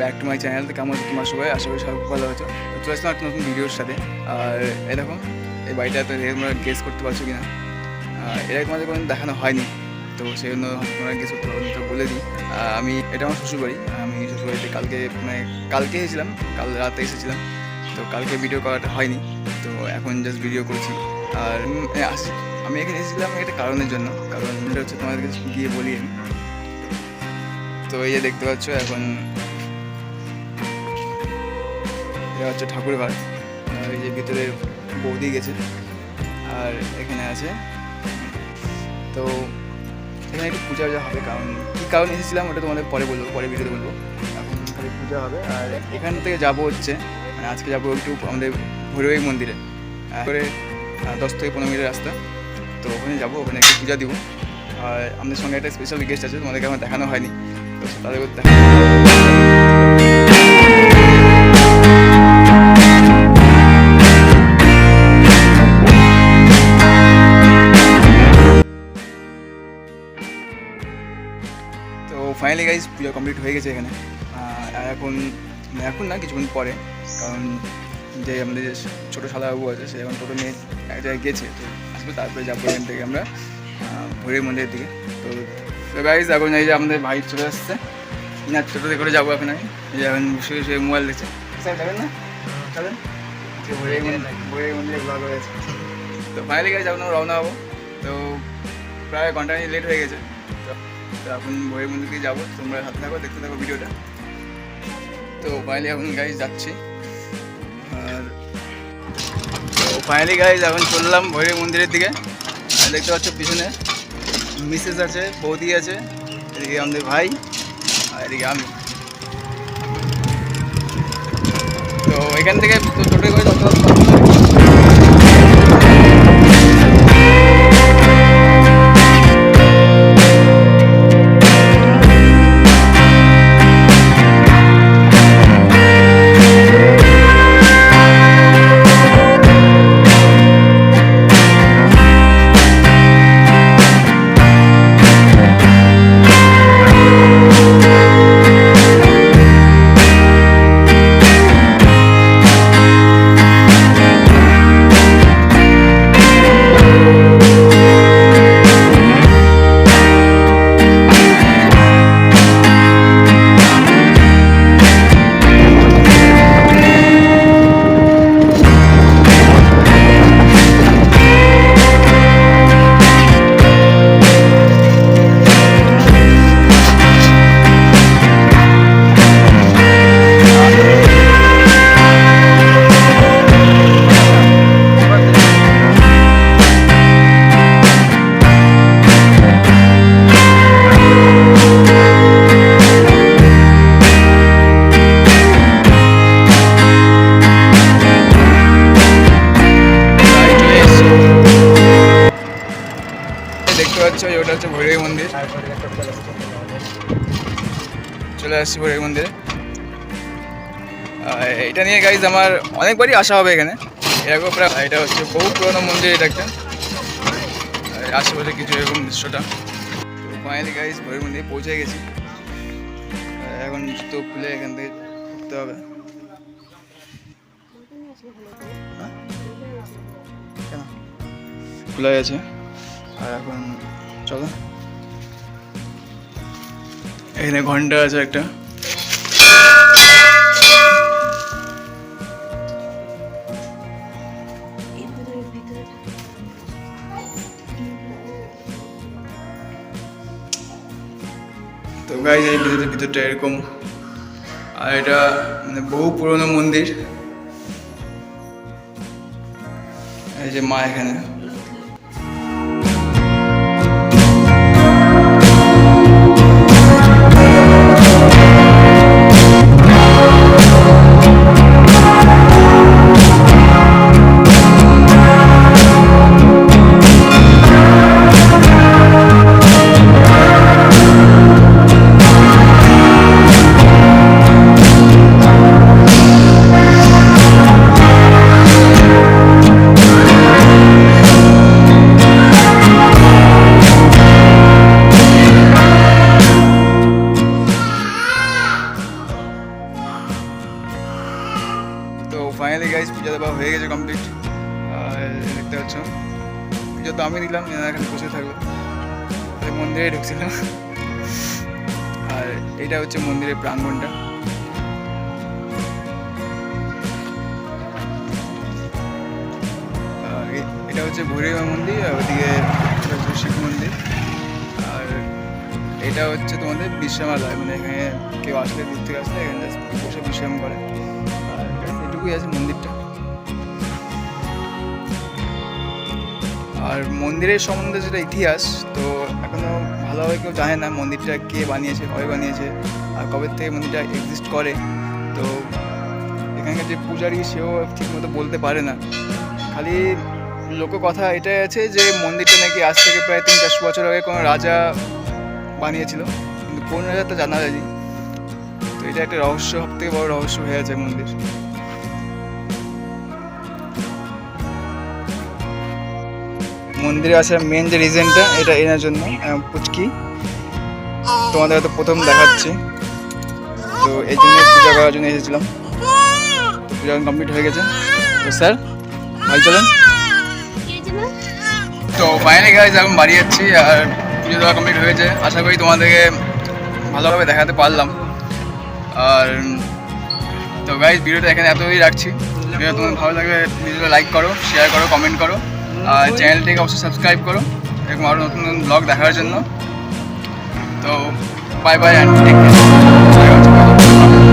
Back to my channel. কেমন আছো তোমার সবাই? আশা করি সবাই ভালো আছো। তো চলে আসলাম একটা নতুন ভিডিওর সাথে। আর এই দেখো, এই বাড়িটা তো তোমরা গেস করতে পারছো কিনা, এটা তোমাদের কোনো দেখানো হয়নি, তো সেই জন্য তোমরা গেস করতে পারো। তো বলে দিই, এটা আমার শ্বশুরবাড়ি। আমি শ্বশুরবাড়িতে কালকে এসেছিলাম, কাল রাতে এসেছিলাম। তো কালকে ভিডিও করাটা হয়নি, তো এখন জাস্ট ভিডিও করছি। আর আমি এখানে এসেছিলাম একটা কারণের জন্য, কারণ এটা হচ্ছে তোমাদেরকে গিয়ে বলি আমি। তো এই যে দেখতে পাচ্ছ, এখন এটা হচ্ছে ঠাকুর ঘর। আর এই যে ভিতরে বৌদি গেছে, আর এখানে আছে। তো এখানে একটু পূজা হবে, কারণ কী কারণ এসেছিলাম ওটা তোমাদের পরে বলবো, পরে ভিডিওতে বলবো। এখন খালি পূজা হবে। আর এখান থেকে যাবো হচ্ছে, মানে আজকে যাবো একটু আমাদের ভৈরবী মন্দিরে, করে 10 থেকে 15 মিনিটের রাস্তা। তো ওখানে যাবো, ওখানে একটু পূজা দিব। আর আমাদের সঙ্গে একটা স্পেশাল গেস্ট আছে, তোমাদেরকে আমার দেখানো হয়নি, তো তাদের তো ফাইনালি গাইজ পূজা কমপ্লিট হয়ে গেছে এখানে। আর এখন না, কিছুক্ষণ পরে, কারণ যে আমাদের যে ছোটো শালাবাবু আছে, সে এখন টোটো নিয়ে এক জায়গায় গেছে, তো আসবে। তারপরে যাবো এখান থেকে আমরা ভৈরবী মন্দিরের দিকে। তো গাইজ এখন এই যে আমাদের ভাই চলে আসছে, ইনার টোটোতে করে যাবো এখন। আমি এই যে এখন বসে মোবাইল দেখছে। স্যার যাবেন না? যাবেন? ভৈরবী মন্দিরে ব্লগ হয়েছে। তো ফাইনালি গাইজ এখন রওনা হবো। তো প্রায় ঘন্টা নিয়ে লেট হয়ে গেছে। তো এখন ভৈরবী মন্দিরে যাবো, তোমরা হাতে থাকো, দেখতে থাকো ভিডিওটা। তো ফাইনালি এখন গাইজ যাচ্ছি। আর তো ফাইনালি গাইজ এখন চললাম ভৈরবী মন্দিরের দিকে। দেখতে পাচ্ছ পিছনে মিসেস আছে, বৌদি আছে, এদিকে আমাদের ভাই, আর এদিকে আমি। তো এখান থেকে টোটো করে ওটা হচ্ছে ভৈরবী মন্দির। চলে আসছি ভৈরবী মন্দিরে। এটা নিয়ে গাইজ আমার অনেকবারই আসা হবে এখানে, এরকম প্রায়। এটা হচ্ছে বহু পুরোনো মন্দির, এটা একটা। আশেপাশে কিছু এরকম দৃশ্যটা। তো ফাইনালি গাইজ ভৈরবী মন্দিরে পৌঁছে গেছি। এখন জুতো খুলে এখান থেকে ঢুকতে হবে। খোলা আছে। আর এখন চলো, এখানে ঘন্টা আছে একটা। তো গাইজ এই ভিতরটা এরকম। আর এটা মানে বহু পুরনো মন্দির। এই যে মা এখানে। দেওয়া হয়ে গেছে কমপ্লিট। আর দেখতে পাচ্ছ পুজো তো আমি দিলাম, এখানে বসে থাকবো, মন্দিরে ঢুকছিলাম। আর এটা হচ্ছে মন্দিরের প্রাঙ্গণটা। এটা হচ্ছে ভৈরবা মন্দির, আর ওদিকে শিব মন্দির। আর এটা হচ্ছে তোমাদের বিশ্রামালয়, মানে এখানে কেউ আসলে দূর থেকে আসলে এখানে বসে বিশ্রাম করে। আর এটুকুই আছে মন্দিরটা। আর মন্দিরের সম্বন্ধে যেটা ইতিহাস, তো এখনো ভালোভাবে কেউ জানে না মন্দিরটা কে বানিয়েছে, কবে বানিয়েছে, আর কবে থেকে মন্দিরটা এক্সিস্ট করে। তো এখানকার যে পূজারি সেও ঠিকমতো বলতে পারে না, খালি লোককথা এটাই আছে যে মন্দিরটা নাকি আজ থেকে প্রায় 300-400 বছর আগে কোনো রাজা বানিয়েছিল, কিন্তু কোন রাজা তো জানা যায়নি। তো এটা একটা রহস্য, সব থেকে বড় রহস্য হয়ে আছে মন্দির। মন্দিরে আসার মেন যে রিজনটা, এটা এনার জন্য, পুচকি তোমাদের হয়তো প্রথম দেখাচ্ছি। তো এই জন্য পূজা করার জন্য এসেছিলাম। তো পূজা কমপ্লিট হয়ে গেছে। তো স্যার ভাই চলেন। তো ফাইনালি গাইজ এখন বাড়ি যাচ্ছি, আর পুজো দেওয়া কমপ্লিট হয়েছে। আশা করি তোমাদেরকে ভালোভাবে দেখাতে পারলাম। আর তো গাইজ ভিডিওটা এখানে এতই রাখছি। ভিডিও তোমার ভালো লাগলে ভিডিওটা লাইক করো, শেয়ার করো, কমেন্ট করো, আর চ্যানেলটিকে অবশ্যই সাবস্ক্রাইব করো এরকম আরও নতুন নতুন ব্লগ দেখার জন্য। তো bye bye and take care.